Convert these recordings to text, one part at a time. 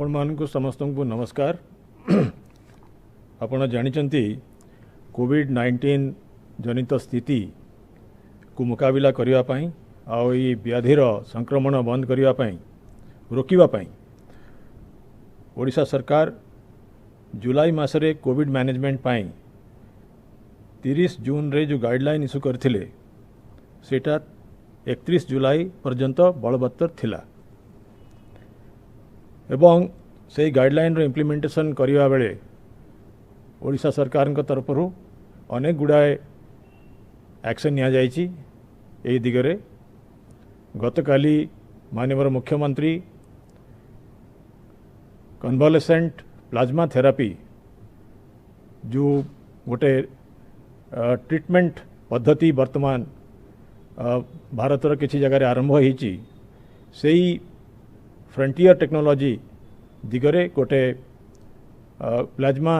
आपण मानक समस्त को नमस्कार। आपण जानिचंती कोविड-19 जनित स्थिति को मुकाबिला करिवा पई आ ई व्याधिर संक्रमण बंद करिवा पई रोकिवा पई ओडिशा सरकार जुलाई मासरे कोविड मैनेजमेंट पई 30 जून रे जो गाइडलाइन इश्यू करथिले सेटा 31 जुलाई पर्यंत बलवत्तर थिला एवं से गाइडलाइन रो इम्प्लीमेंटेशन करिवा बेले ओडिशा सरकार को तरफ अनेक गुड़ाए एक्शन निया जायछि। एही दिगरे गतकाली माननीय मुख्यमंत्री कन्वालेसेंट प्लाज्मा थेरापी जो गोटे ट्रीटमेंट पद्धति वर्तमान भारतर किसी जगह आरंभ होईछि से फ्रंटियर टेक्नोलॉजी दिगरे गोटे प्लाज्मा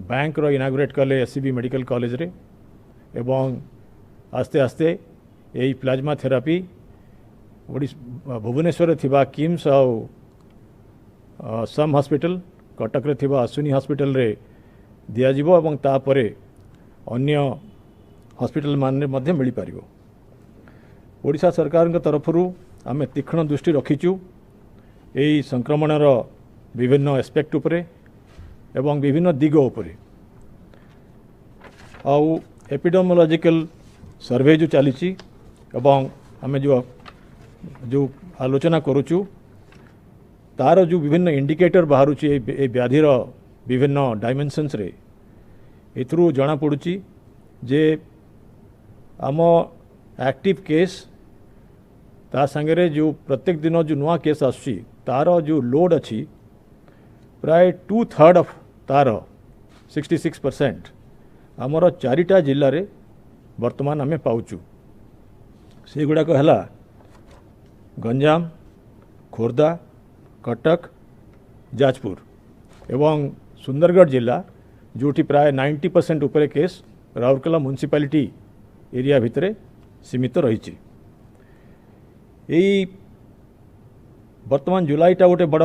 बैंक रो इनागुरेट कले एससीबी मेडिकल कॉलेज रे एवं आस्ते आस्ते यही प्लाज्मा थेरापी भुवनेश्वर थिबा किम्स और सम हॉस्पिटल कटक रे थिबा अश्विनी हॉस्पिटल रे दिया जिवो एवं तापरे अन्य हॉस्पिटल मान मध्ये मिली पारिबो। ओडिशा सरकार के तरफरु आमे तीक्ष्ण दृष्टि रखीचु यही संक्रमणर विभिन्न एस्पेक्ट उपरे एवं विभिन्न दिग उपरे आउ एपिडेमियोलॉजिकल सर्वे जो चली एवं आमे जो आलोचना करूचु तार जो विभिन्न इंडिकेटर बाहर व्याधिर विभिन्न डायमेंशन्स रे एथरू जना पड़ुची जे आम एक्टिव केस ता संगे जो प्रत्येक दिन जो नुआ केस आसुची तार जो लोड अच्छी प्राय 2/3 ऑफ तार 66% आमर 4टा जिल्ला रे वर्तमान आमे पाउचु। से गुड़ाक है गंजाम, खोर्धा, कटक, जाजपुर एवं सुंदरगढ़ जिला जोटी प्राय 90% उपरे केस राउरकेला म्युनिसिपालिटी एरिया भितरे सीमित रही। यही वर्तमान जुलाईटा गोटे बड़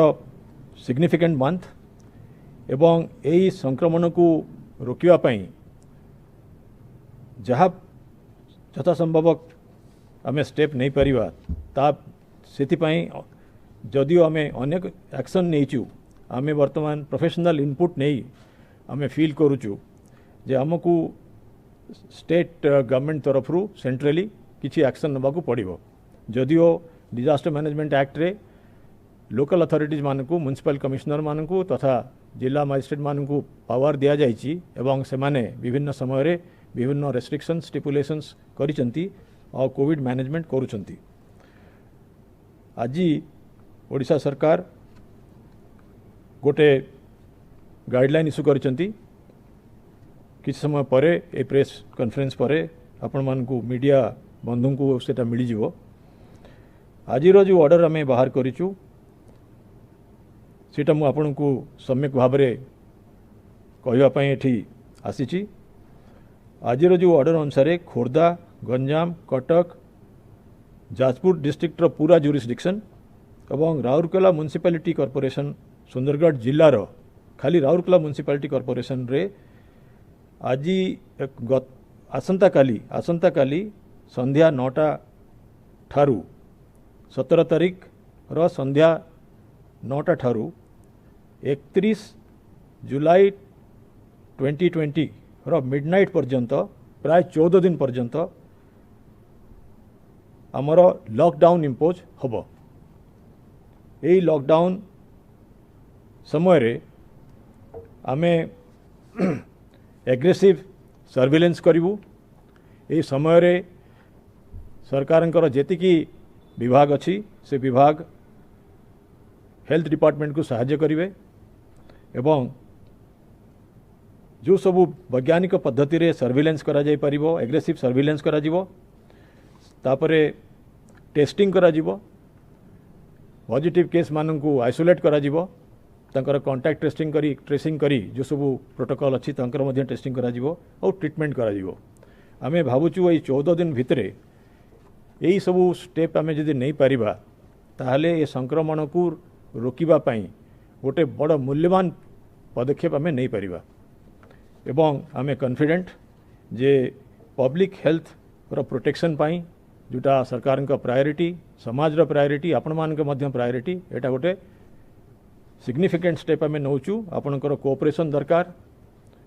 सिग्निफिकेंट मंथ एवं यही संक्रमण को रोकिवा पई जहाँ यथा संभव आमे स्टेप नहीं परिवा ता सेतिपई जदियो आमे अनेक एक्शन नहींचु आमे वर्तमान प्रोफेशनल इनपुट नहीं आमे फील करूचु जे हमकू स्टेट गवर्नमेंट तरफरु सेंट्रली किछि एक्शन नबाकू पड़िबो। जदियो डिजास्टर मैनेजमेंट एक्ट रे लोकल अथॉरिटीज मानकू म्युनिसिपल कमिश्नर मानकू तथा जिला मजिस्ट्रेट मानकू पावर दिया जाइछि एवं से माने विभिन्न समय रे विभिन्न रेस्ट्रिक्शंस स्टिपुलेशंस करिसंती और कोविड मैनेजमेंट करूछंती। आज ओडिशा सरकार गोटे गाइडलाइन इश्यू करिसंती किछ समय परे ए प्रेस कॉन्फ्रेंस परे आपण मानकू मीडिया बंधु को सेटा मिली जिवो। आज जो ऑर्डर आमे बाहर करिचु सेटा मु आपण को सम्यक भाव रे कहवा पई एठी आसीची। आज जो ऑर्डर अनुसार खोर्धा, गंजाम, कटक, जाजपुर डिस्ट्रिक्ट रो पूरा जुरिस्डिक्शन एवं राउरकेला म्युनिसिपालिटी कॉर्पोरेशन सुंदरगढ़ जिल्लार खाली राउरकेला म्युनिसिपालिटी कॉर्पोरेशन रे आज आसंता काली संध्या 9टा ठारू 17 तारीख रो संध्या 9टा ठारू 31 जुलाई 2020 रो मिडनाइट पर्यंत प्राय 14 दिन पर्यंत आमर लॉकडाउन इम्पोज हबो। यही लॉकडाउन समय रे आमे एग्रेसिव सर्विलेंस करिवु। यही समय रे सरकारंकर जेतिकी विभाग अच्छी से विभाग हेल्थ डिपार्टमेंट को सहाय्य करिवे एवं जो सबू वैज्ञानिक पद्धति रे सर्विलेंस करा जाय परिबो एग्रेसिव सर्विलेंस करा जिवो तापरे टेस्टिंग करा जिवो पॉजिटिव केस माननकू आइसोलेट करा जिवो तांकर कांटेक्ट टेस्टिंग करी ट्रेसिंग करी जो सबू प्रोटोकॉल अच्छी तांकर मध्य टेस्टिंग करा जिवो और ट्रीटमेंट करा जिवो। आमे भाबुचु एई 14 दिन भितरे यही सबू स्टेप आमे जदि नहीं पारिबा ताहले ए संक्रमण को रोकिबा पई गोटे बड़ मूल्यवान पदक्षेप आम नहीं परिबा एवं आम कॉन्फिडेंट जे पब्लिक हेल्थ रो प्रोटेक्शन पाई जोटा सरकार का प्रायोरिटी समाज रो प्रायोरिटी आपण मान के मध्य प्रायोरिटी एटा गोटे सिग्निफिकेंट स्टेप आम नौचु आपणकर कोऑपरेशन दरकार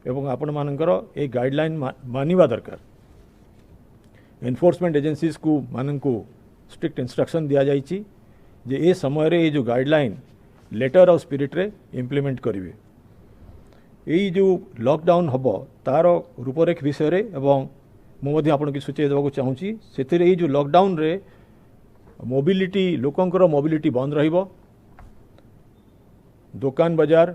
एवं आपण मानकर ए गाइडलाइन मानिबा दरकार एनफोर्समेंट एजेंसीज को मानकू स्ट्रिक्ट इंस्ट्रक्शन दिया जाइछि जे ए समय रे ए जो गाइडलाइन लेटर ऑफ स्पिरिट रे इम्प्लीमेंट करिवे एई जो लॉकडाउन हबो तार रूपरेख विषय रे एवं मु मध्ये आपण की सूचना देबाक चाहूची सेथिरे ए जो लॉकडाउन रे मोबिलिटी लोकंकर मोबिलिटी बंद रहिबो दुकान बाजार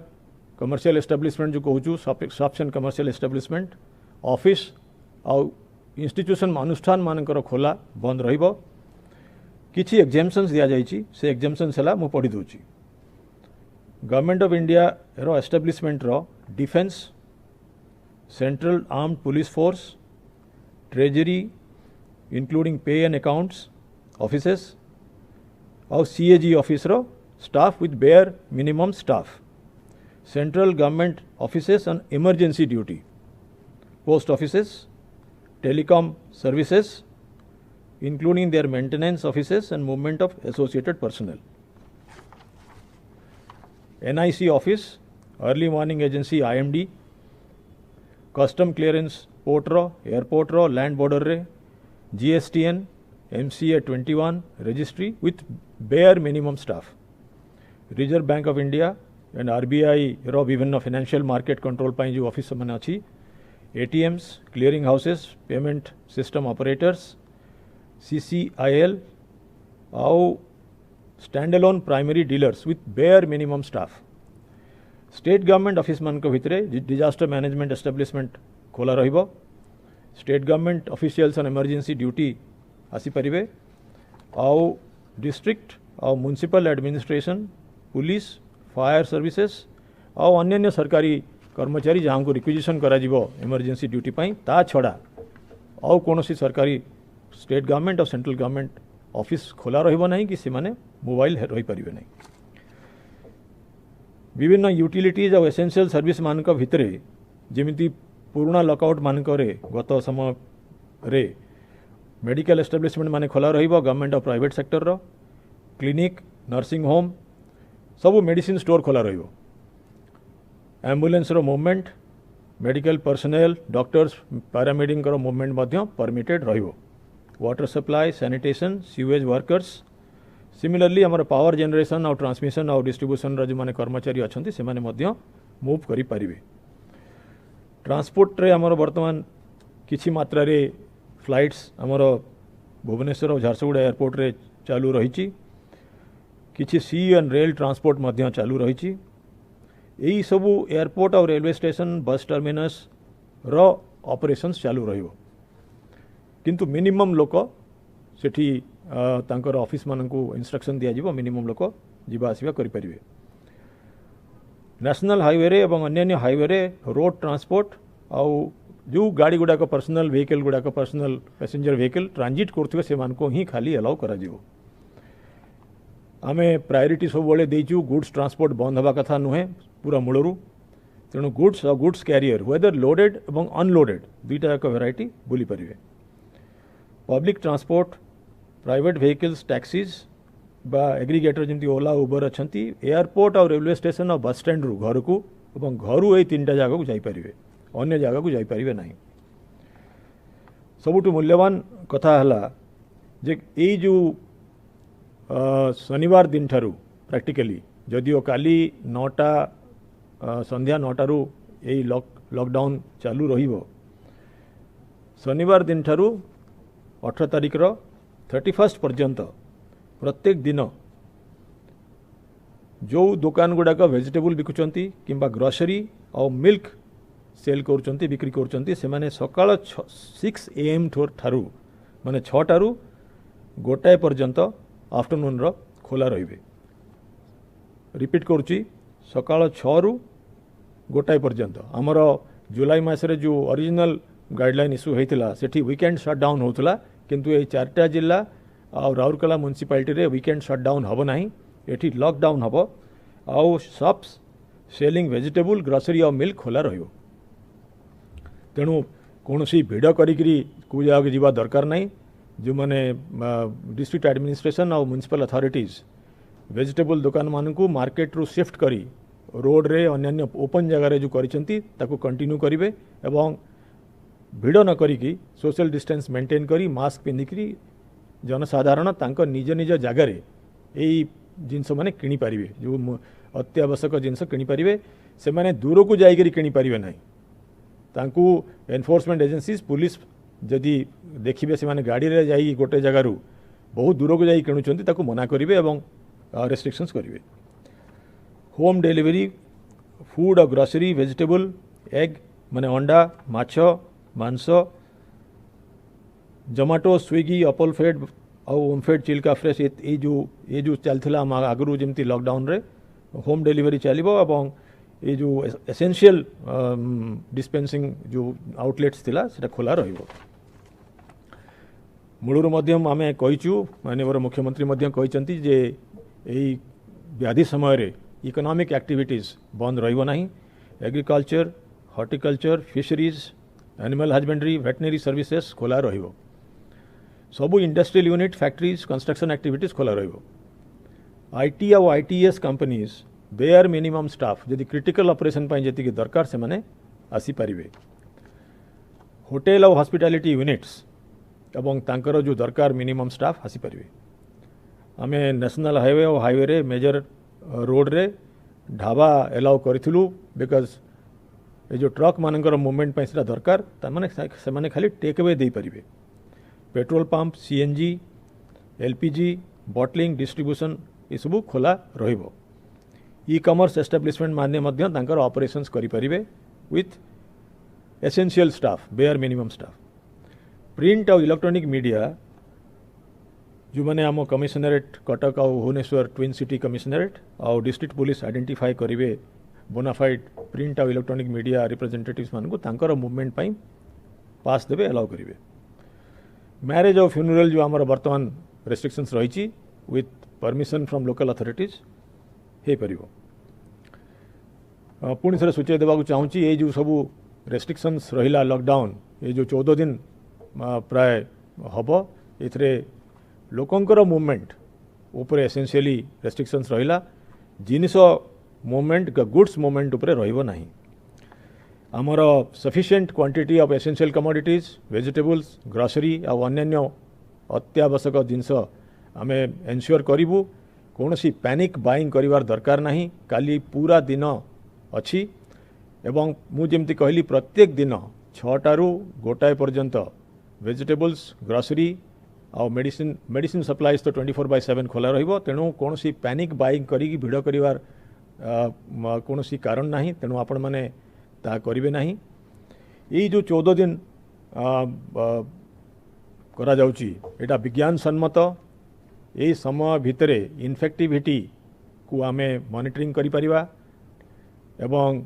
कमर्शियल एस्टाब्लिशमेंट जो कहूँ shops and commercial establishment office आउ इंस्टीट्यूशन अनुष्ठान मानकर खोला बंद रहिबो किछि एग्जेम्पशंस दिया जाइछि से एग्जेम्पशंस हला मु पढ़ी दूची गवर्नमेंट ऑफ इंडिया रो एस्टाब्लिशमेंट रो defence central armed police force treasury including pay and accounts offices और सीएजी ऑफिस रो staff with bare minimum staff central government offices on emergency duty post offices telecom services including their maintenance offices and movement of associated personnel. NIC office, early warning agency IMD, custom clearance port ro, airport ro, land border re, GSTN, MCA 21 registry with bare minimum staff. Reserve Bank of India and RBI ro विभिन्न financial market control पाई जो office माने अछि, ATMs, clearing houses, payment system operators, CCIL आउ standalone primary dealers with bare minimum staff state government office मान भितर disaster management establishment खोला रहिबो state government officials on emergency duty आसी परिबे आउ डिस्ट्रिक्ट आउ municipal administration police fire services आउ अन्य सरकारी कर्मचारी जहाँ को रिक्विजिशन करा जिवो इमरजेंसी ड्यूटी पाई ता छड़ा आउ कोनोसी सरकारी स्टेट गवर्नमेंट और सेंट्रल गवर्नमेंट ऑफिस खोला रहिबो नहीं कि सेमाने मोबाइल रही परिबे नहीं विभिन्न यूटिलिटीज और एसेंशियल सर्विस मानक भितरे जेमिति पुराना लॉकआउट मानक रे गत समय रे मेडिकल एस्टाब्लिशमेंट माने खोला रहिबो गवर्नमेंट और प्राइवेट सेक्टर रो क्लिनिक नर्सिंग होम सब मेडिसिन स्टोर खोला रहिबो एम्बुलेंस रो movement medical personnel doctors paramedic रो मूवमेंट मध्य परमिटेड रहिबो water supply sanitation sewage workers similarly आमर पावर जनरेशन और ट्रांसमिशन और डिस्ट्रीब्यूशन जो माने कर्मचारी अच्छा से मूव करि परिबे ट्रांसपोर्ट रे आमर वर्तमान किछि मात्रा रे फ्लाइट्स आमर भुवनेश्वर और झारसुगुड़ा एयरपोर्ट रे चालू रही किछि सी एंड रेल ट्रांसपोर्ट मध्य चालू रही यही सबू एयरपोर्ट और रेलवे स्टेशन बस टर्मिनस रो ऑपरेशंस चालू रहिबो किंतु मिनिमम लोक सेठी तांकर ऑफिस मानकू इंस्ट्रक्शन दिया जिवो मिनिमम लोक जीवा आसीबा करि परिबे नेशनल हाईवे रे एवं अन्य हाईवे रे रोड ट्रांसपोर्ट आउ जो गाड़ी गुड़ाक पर्सनल व्हीकल गुड़ाक पर्सनल पैसेंजर व्हीकल ट्रांजिट करथुवे से मानको ही खाली अलाउ करा जिवो आमे प्रायोरिटी सब बेले देइचु गुड्स ट्रांसपोर्ट बंद हवा कथा नुहे पूरा मूलरू तेणु गुड्स और गुड्स कैरियर वेदर लोडेड एवं अनलोडेड दुईटा जाक वेराइटी बुली परिबे public transport private vehicles taxis बा एग्रीगेटर जमी ओला उबर अच्छा एयरपोर्ट और रेलवे स्टेशन और बस स्टैंड रू घर को और घर यही तीन जगह को जापारे अन्य जगह को जापारे ना सबुठ मूल्यवान कथा है जे यही जो शनिवार दिन ठारू प्रैक्टिकली जदिओ काली 9टा संध्या 9टारू यही लॉकडाउन चालू रहिबो शनिवार दिन ठारू 18 तारिख 31 पर्यंत प्रत्येक दिन जो दुकान गुड़ाक वेजिटेबल बिकुचंती किंबा ग्रोसरी और मिल्क सेल करुचंती बिक्री करुचंती से माने सकाळ 6 AM ठारू माने 6टारू गोटाए पर्यंत आफ्टरनून रो खोला रहिबे रिपीट करुची सकाळ 6 रु गोटाए पर्यंत आमर जुलाई मासरे जो ओरिजिनल गाइडलाइन इश्यू होता सेठी वीकेंड शटडाउन होता किंतु ये 4टा जिला और राउरकेला म्युनिसिपालिटी रे वीकेंड शटडाउन हम ना एठी लॉकडाउन हम आउ शॉप्स सेलिंग वेजिटेबल ग्रोसरी और मिल्क खोला रहिबो। तेणु कौन सी भिड़ करी को जगह जीवा दरकार नहीं। जो मैंने डिस्ट्रिक्ट एडमिनिस्ट्रेशन और म्युनिसिपल अथॉरिटीज वेजिटेबल दुकान मान को मार्केट रू शिफ्ट करी रोड रे अन्य ओपन जगह जो करिसेंती ताको कंटिन्यू करिवे एवं भिड़ न करी सोशल डिस्टेंस मेंटेन करी मास्क पिंधिकी जनसाधारण तांको निज निज जगार यही जिनस मैंने किनी पारिबे। जो अत्यावश्यक जिनस किनी पारिबे से माने दूर को जाइकरी किनी पारिबे नहीं। तांकू एनफोर्समेंट एजेंसीज पुलिस जदि देखिबे से माने गाड़ी रे जाई गोटे जगार बहुत दूर को जाई किणुचंती ताको मना करिवे एवं रेस्ट्रिक्शंस करिवे। होम डिलीवरी फूड और ग्रोसरी वेजिटेबल एग माने अंडा माछ मांस जोमाटो स्विगी अपल फेड और ओमफेड चिल्का फ्रेश ये जो चलता आगु जमी लॉकडाउन रे होम डिलीवरी चलो एवं ये जो एसेंशियल डिस्पेंसिंग जो आउटलेट्स थिला सेटा खोला रहिबो। मूलर मध्यम आमे कहिचु माननीय मुख्यमंत्री मध्यम कहिसंती जे एई व्याधि समय रे इकोनॉमिक एक्टिविटीज बंद रहिबो नाही। Agriculture horticulture fisheries animal husbandry veterinary services खोला रहिबो। सबू industrial unit factories construction activities खोला रहिबो। आईटी और ITS companies bear minimum staff जदि क्रिटिकल ऑपरेशन पाई जति दरकार से माने आसी पारिबे। होटेल और हॉस्पिटैलिटी यूनिट्स एवं तांकर जो दरकार मिनिमम स्टाफ आसी पारिबे। आमे नेशनल हाईवे और हाईवे रे मेजर रोड रे ढाबा एलाउ करिथिलु बिकॉज ये जो ट्रक मानकर मूवमेंट पाई सेटा दरकार तामाने से माने खाली टेक अवे दे पारिबे। Petrol pump CNG LPG bottling distribution ये सब खोला रहिबो। ई कॉमर्स एस्टाब्लिशमेंट माने मध्य तांकर ऑपरेशंस करि परिबे with essential staff bare minimum staff. Print और इलेक्ट्रॉनिक मीडिया जो मैंने आम कमिशनरेट कटक और भुवनेश्वर ट्विन सिटी कमिशनरेट और डिस्ट्रिक्ट पुलिस आइडेंटिफाई करेंगे बोनाफाइड प्रिंट और इलेक्ट्रॉनिक मीडिया रिप्रेजेंटेटिव्स मानक तांकर मूवमेंट पाई पास देवे अलाउ करेंगे। मैरेज और फ्यूनरल जो आमर बर्तमान रेस्ट्रिक्शंस रही with permission from local authorities हो पार। पुणी थे सूचय देवा चाहूँगी ये जो सब रेस्ट्रिक्शंस रहिला लॉकडाउन ये जो 14 दिन प्राय हम ये लोकंकर मूवमेंट ऊपर एसेंशियली रेस्ट्रिक्शंस रहिला। जिनिस मूवमेंट गुड्स मूवमेंट ऊपर रहिबो नाही। आमर sufficient quantity of essential commodities vegetables grocery और अन्य अत्यावश्यक जिनस आमे एनश्योर करिबु। कौनसी पैनिक बाइंग करिवार दरकार नाही। काली पूरा दिन अच्छी एवं मु जेमती कहली प्रत्येक दिन 6टारू गोटाए पर्यंत वेजिटेबल्स ग्रोसरी और मेडिसिन सप्लाईज तो 24/7 खोला रहिबो। तेणु कौनसी पैनिक बाइंग करी भिड़ करिवार कौनसी कारण नाही। तेणु आपण माने ता करिवे नाही। ये जो 14 दिन करा जाउची एटा विज्ञान सम्मत। यही समय भितरे इन्फेक्टिविटी को आमे मॉनिटरिंग करि परिबा एवं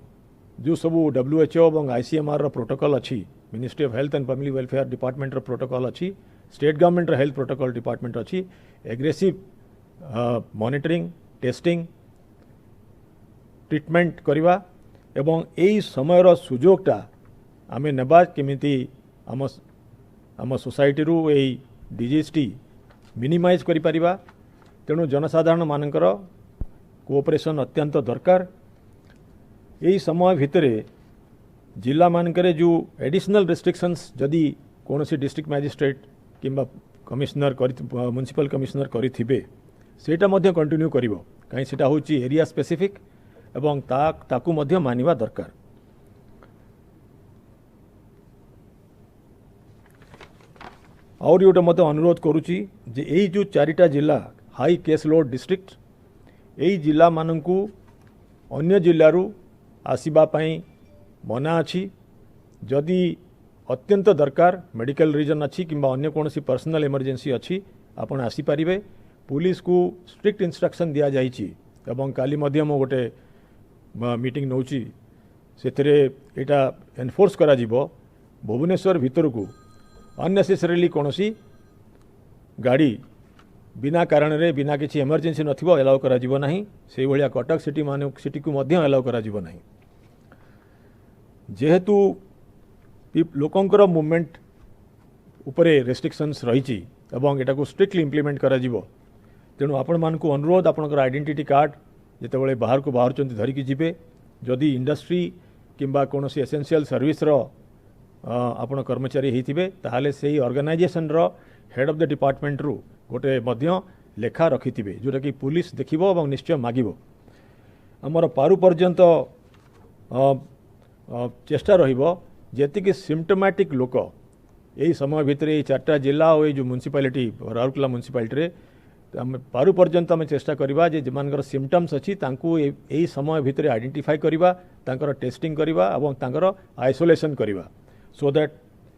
जो सबू WHO और ICMR प्रोटोकॉल अच्छी ministry of health and family welfare department protocol अच्छी state government health protocol department अच्छी एग्रेसिव मॉनिटरिंग टेस्टिंग ट्रीटमेंट करवा एवं यही समय सुजोगटा आमे नेबा केमिति आम सोसाइटी रू यही डिजीज टी मिनिमाइज करि परिबा। तेणु जनसाधारण मानकर कोऑपरेशन अत्यंत दरकार। यही समय भितरे जिला मानकरे जो एडिशनल रेस्ट्रिक्शंस जदि कौन सी डिस्ट्रिक्ट मैजिस्ट्रेट किंबा कमिश्नर म्युनिसिपल कमिश्नर करिथिबे सेटा मध्य कंटिन्यू करिवो। कहीं सेटा होची एरिया स्पेसिफिक एवं ताकू मध्य मानिबा दरकार। और गोटे मत अनुरोध करुच्ची जे यही जो 4टा जिला हाई केस लोड डिस्ट्रिक्ट यही जिला मानकू अन्य जिल्लारू आसीबा पई मना अच्छी। जदि अत्यंत दरकार मेडिकल रीजन अच्छी किंबा अन्य कौन सी पर्सनल इमरजेंसी अच्छी आपण आसी पारिबे। पुलिस को स्ट्रिक्ट इंस्ट्रक्शन दिया जाइछि एवं काली मध्य मो गोटे मीटिंग नौची सेथरे एटा एनफोर्स करा जिवो। भुवनेश्वर भितर को अननेसेसरीली कौन सी गाड़ी बिना कारण रे बिना किसी इमरजेंसी नथिबो एलाउ करा जिवो नाही से भलिया कटक सिटी को मध्य एलाउ करा जिवो नाही जेहेतु लोकंकर मूवमेंट उपरे रेस्ट्रिक्शंस रही एवं एटा को स्ट्रिक्टली इंप्लीमेंट करा जिवो तेणु आपण मानकु अनुरोध आपनकर आइडेंटिटी कार्ड जेतेबेले बाहर को बाहर चंती धरिकी जिबे जदि इंडस्ट्री किंबा कोनोसी एसेंशियल सर्विस रो आपण कर्मचारी हेतिबे ताहाले सेही ऑर्गेनाइजेशन रो हेड ऑफ द डिपार्टमेंट रु गोटे मध्य लेखा रखिथिबे जोटा कि पुलिस देखिबो एवं निश्चय मागिबो हमर पारु पर्यंत चेष्टा रहिबो जेतिकी सिम्पटोमैटिक लोक यही समय भितर ये 4टा जिला और जो म्युनिसिपालिटी राउरकेला म्युनिसिपालिटी रे पारु पर्यंत आम चेष्टा करवा जे जमानकर सिम्पटम्स अच्छी यही समय भितर आइडेंटिफाई करवा तांकर टेस्टिंग करवा और तांकर आइसोलेशन करवा सो दैट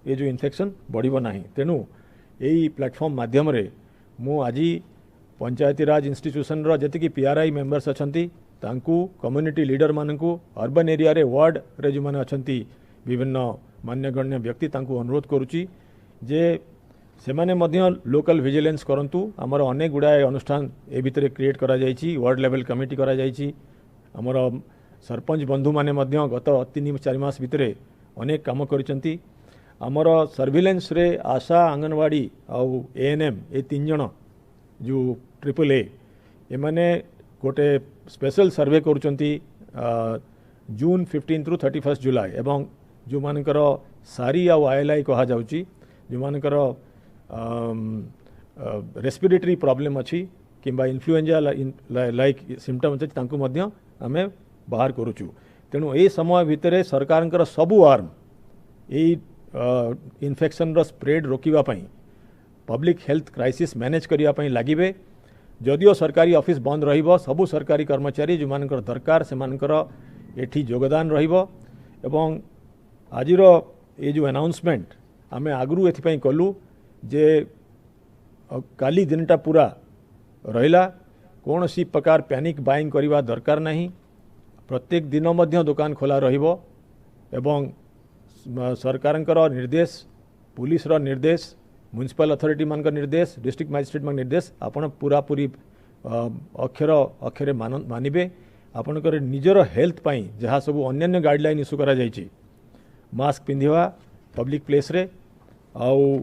ये जो इन्फेक्शन बढ़िबो नाही तेणु यही प्लेटफॉर्म माध्यम रे मु आज पंचायती राज इंस्टीट्यूशन रो जति पीआरआई मेंबर्स अछंती तांकू कम्युनिटी लीडर मानकू अर्बन एरिया रे वार्ड रे जो माने अछंती विभिन्न मान्यगण्य व्यक्ति तांकू अनुरोध करुची जे से माने मध्य लोकल विजिलेंस करंतु हमर अनेक गुड़ाए अनुष्ठान ए भितर क्रिएट करा जायछि वार्ड लेवल कमिटी करा जायछि हमर सरपंच बंधु माने मध्य गत 3-4 मास भितर अनेक काम करिसंती हमर सर्विलेंस रे आशा आंगनवाड़ी आउ एएनएम ए 3 जण जो AAA ए माने गोटे स्पेशल सर्वे करुचंती जून 15 रु 31 जुलाई एवं जो मानकर सारी आउ आईएलआई कहा जाउची जो मानकर रेस्पिरेटरी प्रॉब्लम अच्छी किंबा इन्फ्लुएंजा लाइक सिम्पटम अच्छी तांकु मध्य आमे बाहर करूचु तेणु ए समय भितर सरकार सबु आर्म यही इन्फेक्शन रो स्प्रेड रोकिबा पई पब्लिक हेल्थ क्राइसिस मैनेज करिया पई लागिबे जदियो सरकारी ऑफिस बंद रहिबो सबु सरकारी कर्मचारी जो मानकर दरकार से मानकर एठी योगदान रहिबो एवं आजिरो ये जो अनाउंसमेंट आमे आगरू एथि कलु जे काली दिनटा पूरा रहिला कौन सी प्रकार पैनिक बाइंग करिवा दरकार नहीं प्रत्येक दिन मध्य दुकान खोला रहिबो एवं सरकारंकर निर्देश पुलिस रो निर्देश म्युनिसिपल अथॉरिटी मान निर्देश डिस्ट्रिक्ट मजिस्ट्रेट मान निर्देश आपण पूरा पूरी अक्षर अक्षरे मानिबे आपणकर निजर हेल्थ पाई जहाँ सब अन्य गाइडलाइन इश्यू करा जायछि मास्क पिंधिवा पब्लिक प्लेस रे आउ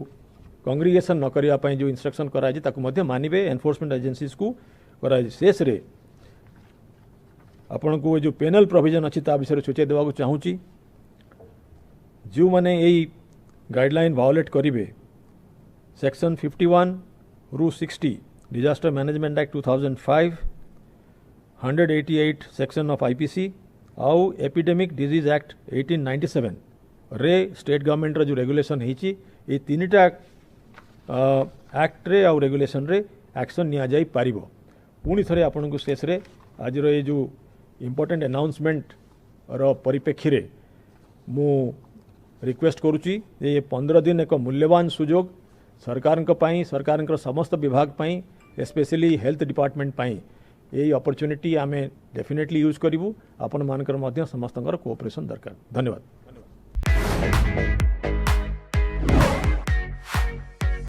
कांग्रिगेशन न करिया पई जो इंस्ट्रक्शन करा जे ताकु मध्य मानिबे एनफोर्समेंट एजेंसीज को करा शेष रे आपण को जो पेनल प्रोविजन अछि ता विषय सूचे देवा को चाहूची जो माने एई गाइडलाइन वायोलेट करिवे सेक्शन 51 रु 60 disaster management act 2005 188 section of IPC आउ एपिडेमिक डिजीज एक्ट 1897 रे स्टेट गवर्नमेंट रो जो रेगुलेशन हिची ए तीनटा एक्ट रे आउ रेगुलेशन रे एक्शन निया जाई पारिबो पुणी थरे आपन को शेष रे आज रो ये जो इम्पोर्टेंट अनाउंसमेंट रो परिप्रेक्षी रे मु रिक्वेस्ट करूची ये 15 दिन एक मूल्यवान सुजोग सरकार समस्त विभाग पाई स्पेशली हेल्थ डिपार्टमेंट पाई यही अपॉर्चुनिटी आमे डेफिनेटली यूज करिवु आपन मानकर मध्य समस्तंकर कोऑपरेशन दरकार धन्यवाद।